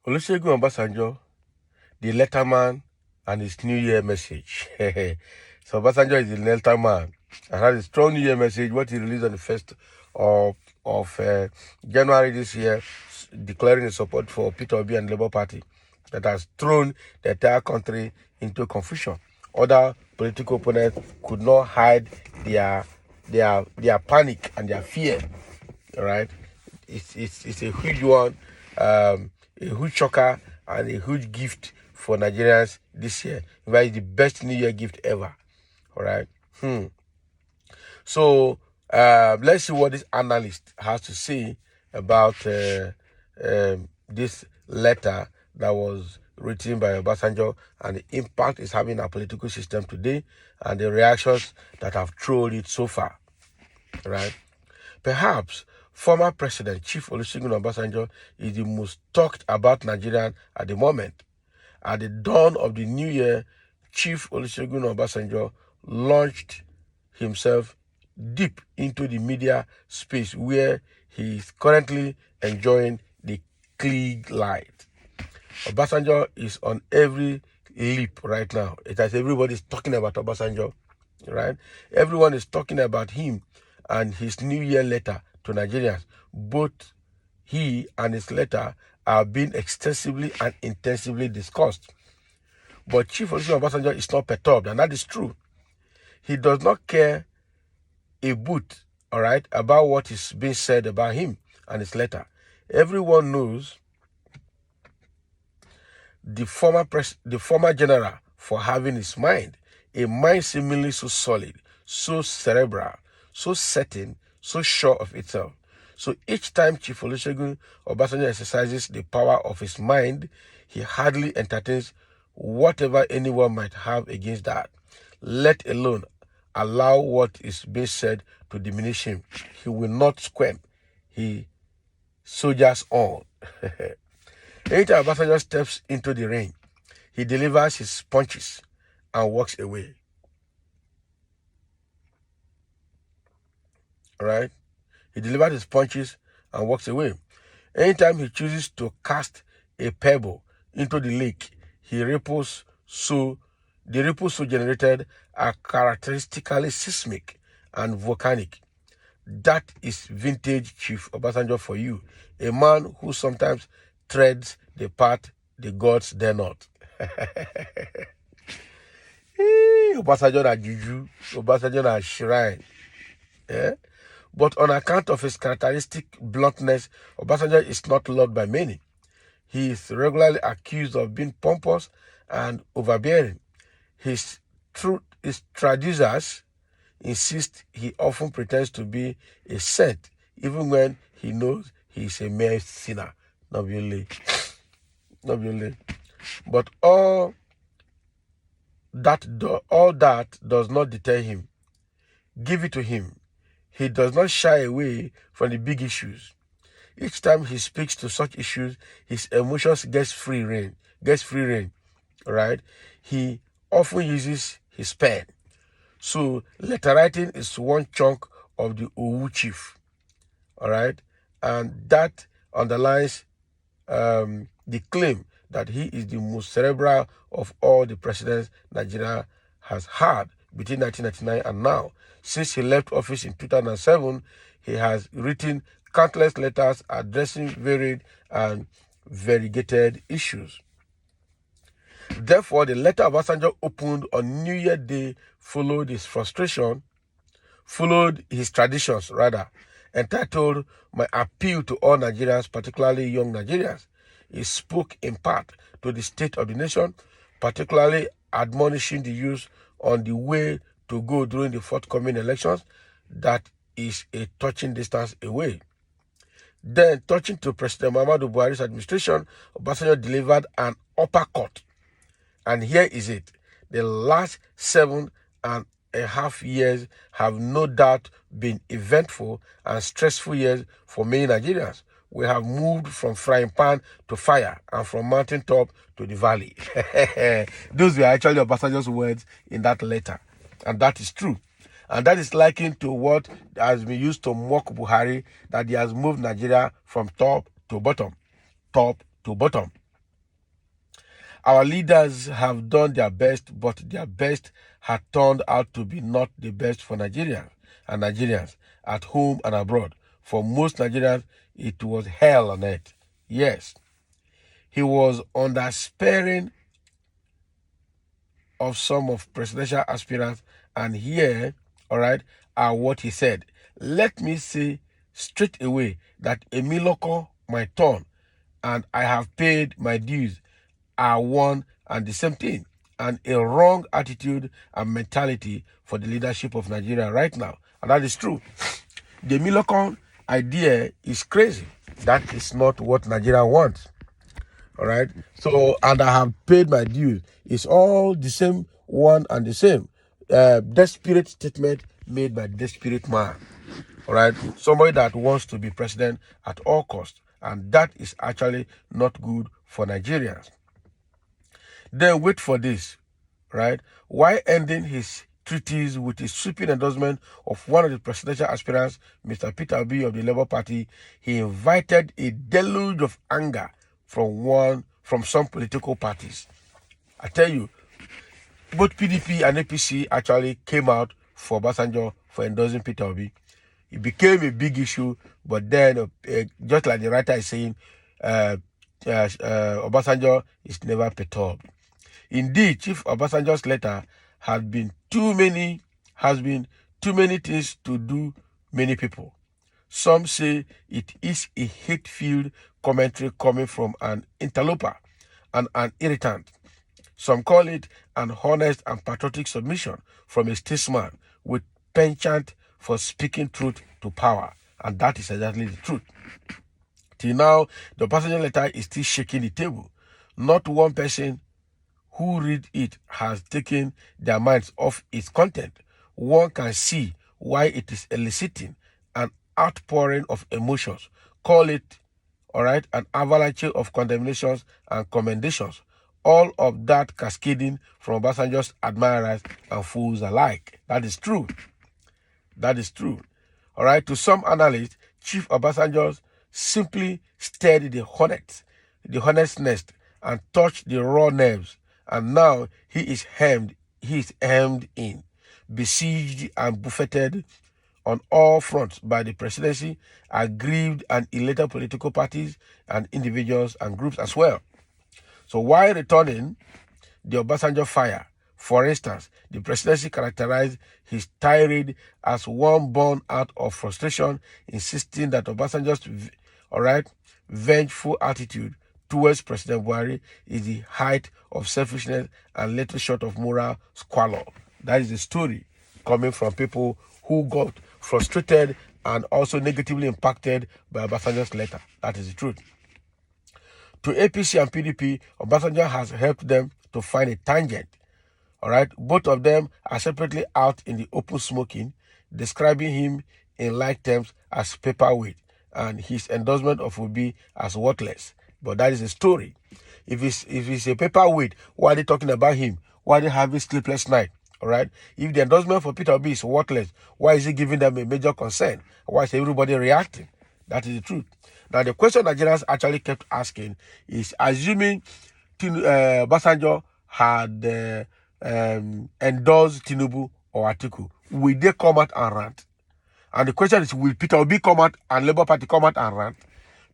Olusegun Obasanjo, the letterman, and his New Year message. So Obasanjo is the letterman and has a strong New Year message, what he released on the 1st of January this year, declaring his support for Peter Obi and the Labour Party that has thrown the entire country into confusion. Other political opponents could not hide their panic and their fear. All right, it's a huge one, a huge shocker and a huge gift for Nigerians this year. In fact, it's the best New Year gift ever. All right. So let's see what this analyst has to say about this letter that was written by Obasanjo and the impact it's having on our political system today and the reactions that have trolled it so far. Right? Perhaps former President Chief Olusegun Obasanjo is the most talked about Nigerian at the moment. At the dawn of the new year, Chief Olusegun Obasanjo launched himself deep into the media space where he is currently enjoying the Klieg light. Obasanjo is on every lip right now. It has everybody's talking about Obasanjo, right? Everyone is talking about him and his New Year letter to Nigerians. Both he and his letter are being extensively and intensively discussed. But Chief Olusegun Obasanjo is not perturbed, and that is true. He does not care a bit, all right, about what is being said about him and his letter. Everyone knows the former general for having his mind, a mind seemingly so solid, so cerebral, so certain, so sure of itself. So each time Chief Olusegun Obasanjo exercises the power of his mind, he hardly entertains whatever anyone might have against that, let alone allow what is being said to diminish him. He will not squirm. He soldiers on. Anytime Obasanjo steps into the ring, he delivers his punches and walks away. All right? He delivers his punches and walks away. Anytime he chooses to cast a pebble into the lake, the ripples so generated are characteristically seismic and volcanic. That is vintage Chief Obasanjo for you, a man who sometimes treads the path the gods dare not. Obasanjo na juju, Obasanjo na shrine. Yeah? But on account of his characteristic bluntness, Obasanjo is not loved by many. He is regularly accused of being pompous and overbearing. His traducers insist he often pretends to be a saint, even when he knows he is a mere sinner. Not really. But all that does not deter him. Give it to him. He does not shy away from the big issues. Each time he speaks to such issues, his emotions gets free rein. Right? He often uses his pen. So letter writing is one chunk of the Owu chief. All right? And that underlines the claim that he is the most cerebral of all the presidents Nigeria has had between 1999 and now. Since he left office in 2007, he has written countless letters addressing varied and variegated issues. Therefore, the letter Obasanjo opened on New Year Day followed his traditions, entitled My Appeal to All Nigerians, particularly young Nigerians. He spoke in part to the state of the nation, particularly admonishing the youth on the way to go during the forthcoming elections that is a touching distance away. Then, touching to President Muhammadu Buhari's administration, Obasanjo delivered an uppercut. And here is it. The last 7.5 years have no doubt been eventful and stressful years for many Nigerians. We have moved from frying pan to fire and from mountaintop to the valley. Those were actually Obasanjo's words in that letter. And that is true. And that is likened to what has been used to mock Buhari, that he has moved Nigeria from top to bottom. Top to bottom. Our leaders have done their best, but their best had turned out to be not the best for Nigerians and Nigerians at home and abroad. For most Nigerians, it was hell on earth. Yes, he was on the sparing of some of presidential aspirants, and here, all right, are what he said. Let me say straight away that a miloko, my turn, and I have paid my dues are one and the same thing, and a wrong attitude and mentality for the leadership of Nigeria right now. And that is true. The miloko idea is crazy. That is not what Nigeria wants. All right. So, and I have paid my dues. It's all the same one and the same. Desperate statement made by desperate man. All right. Somebody that wants to be president at all costs. And that is actually not good for Nigerians. Then wait for this. Right. Why ending his treaties with a sweeping endorsement of one of the presidential aspirants, Mr. Peter Obi of the Labour Party, he invited a deluge of anger from some political parties. I tell you, both PDP and APC actually came out for Obasanjo for endorsing Peter Obi. It became a big issue, but then, just like the writer is saying, Obasanjo is never perturbed. Indeed, Chief Obasanjo's letter has been too many things to do many people. Some say it is a hate-filled commentary coming from an interloper and an irritant. Some call it an honest and patriotic submission from a statesman with penchant for speaking truth to power. And that is exactly the truth. Till now, the Obasanjo letter is still shaking the table. Not one person who read it has taken their minds off its content. One can see why it is eliciting an outpouring of emotions. Call it, all right, an avalanche of condemnations and commendations. All of that cascading from Obasanjo's admirers and fools alike. That is true. That is true. All right, to some analysts, Chief Obasanjo simply stirred the hornet's nest and touched the raw nerves. And now he is hemmed in, besieged and buffeted on all fronts by the presidency, aggrieved and elated political parties and individuals and groups as well. So while returning the Obasanjo fire, for instance, the presidency characterized his tirade as one born out of frustration, insisting that Obasanjo's vengeful attitude towards President Buhari is the height of selfishness and little short of moral squalor. That is the story coming from people who got frustrated and also negatively impacted by Obasanjo's letter. That is the truth. To APC and PDP, Obasanjo has helped them to find a tangent. All right, both of them are separately out in the open smoking, describing him in like terms as paperweight and his endorsement of Obi as worthless. But that is a story. If it's a paperweight, why are they talking about him? Why are they having sleepless night? All right. If the endorsement for Peter Obi is worthless, why is he giving them a major concern? Why is everybody reacting? That is the truth. Now, the question Nigerians actually kept asking is, assuming Obasanjo had endorsed Tinubu or Atiku, will they come out and rant? And the question is, will Peter Obi come out and Labour Party come out and rant?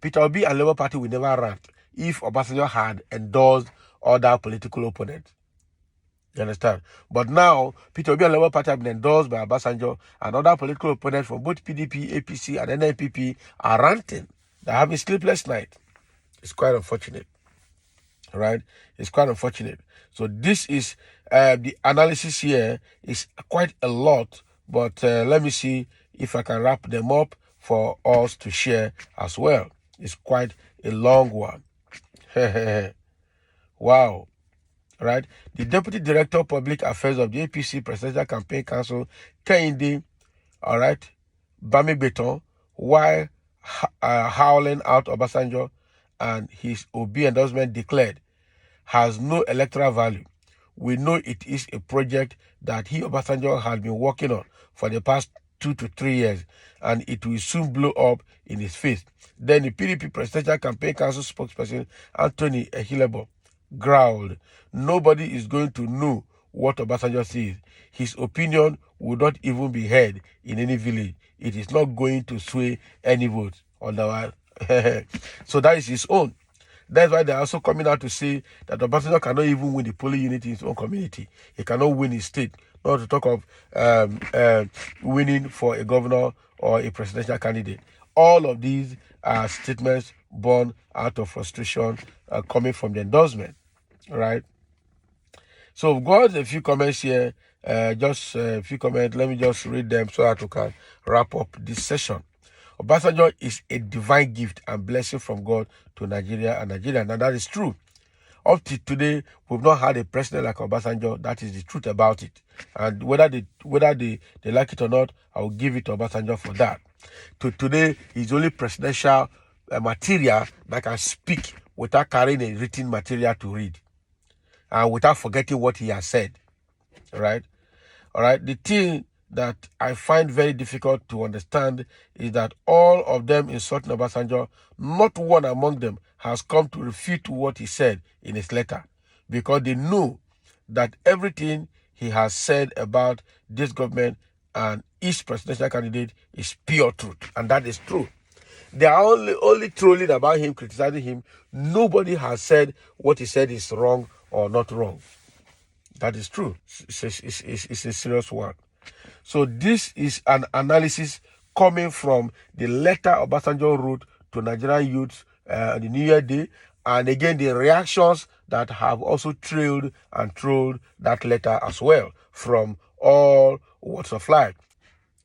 Peter Obi and Labour Party will never rant if Obasanjo had endorsed other political opponents. You understand? But now, Peter Obi and Labour Party have been endorsed by Obasanjo, and other political opponents from both PDP, APC, and NNPP are ranting. They're having sleepless night. It's quite unfortunate. Right? It's quite unfortunate. So this is the analysis here is quite a lot, but let me see if I can wrap them up for us to share as well. It's quite a long one. Wow. Right? The Deputy Director of Public Affairs of the APC Presidential Campaign Council, Kehinde, all right, Bami Beton, while howling out Obasanjo and his Obi endorsement declared, has no electoral value. we know it is a project that he, Obasanjo, has been working on for the past 2 to 3 years, and it will soon blow up in his face. Then the PDP Presidential Campaign Council spokesperson Anthony Ehilebo growled, "Nobody is going to know what Obasanjo says. His opinion would not even be heard in any village. It is not going to sway any vote." Otherwise, so that is his own. That's why they're also coming out to say that Obasanjo cannot even win the polling unit in his own community. He cannot win his state, not to talk of winning for a governor or a presidential candidate. All of these are statements born out of frustration coming from the endorsement, right? So we've got a few comments here, just a few comments. Let me just read them so that we can wrap up this session. Obasanjo is a divine gift and blessing from God to Nigeria and Nigerians, and that is true. Up to today, we've not had a president like Obasanjo. That is the truth about it. And whether they like it or not, I will give it to Obasanjo for that. Today, he's only presidential material that can speak without carrying a written material to read and without forgetting what he has said. Right? All right. The thing that I find very difficult to understand is that all of them insulting Obasanjo, not one among them has come to refute what he said in his letter, because they know that everything he has said about this government and each presidential candidate is pure truth, and that is true. They are only trolling about him, criticizing him. Nobody has said what he said is wrong or not wrong. That is true. It's a serious one. So this is an analysis coming from the letter Obasanjo wrote to Nigerian youths on the New Year Day, and again the reactions that have also trailed and trolled that letter as well from all walks of life.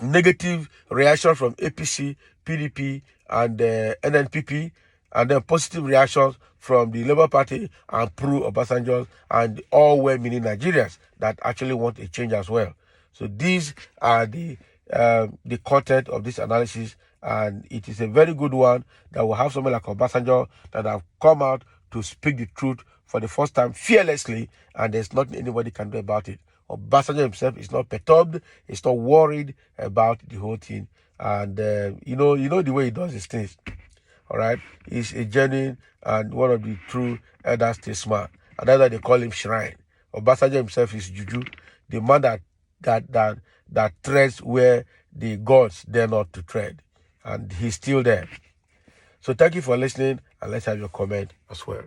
Negative reaction from APC, PDP, and NNPP, and then positive reactions from the Labour Party and pro-Obasanjo and all well-meaning Nigerians that actually want a change as well. So these are the content of this analysis, and it is a very good one that will have someone like Obasanjo that have come out to speak the truth for the first time fearlessly, and there's nothing anybody can do about it. Obasanjo himself is not perturbed, he's not worried about the whole thing, and you know the way he does his things. All right, he's a genuine and one of the true elder statesmen, and that's why they call him Shrine. Obasanjo himself is Juju, the man that treads where the gods dare not to tread, and he's still there. So thank you for listening, and let's have your comment as well.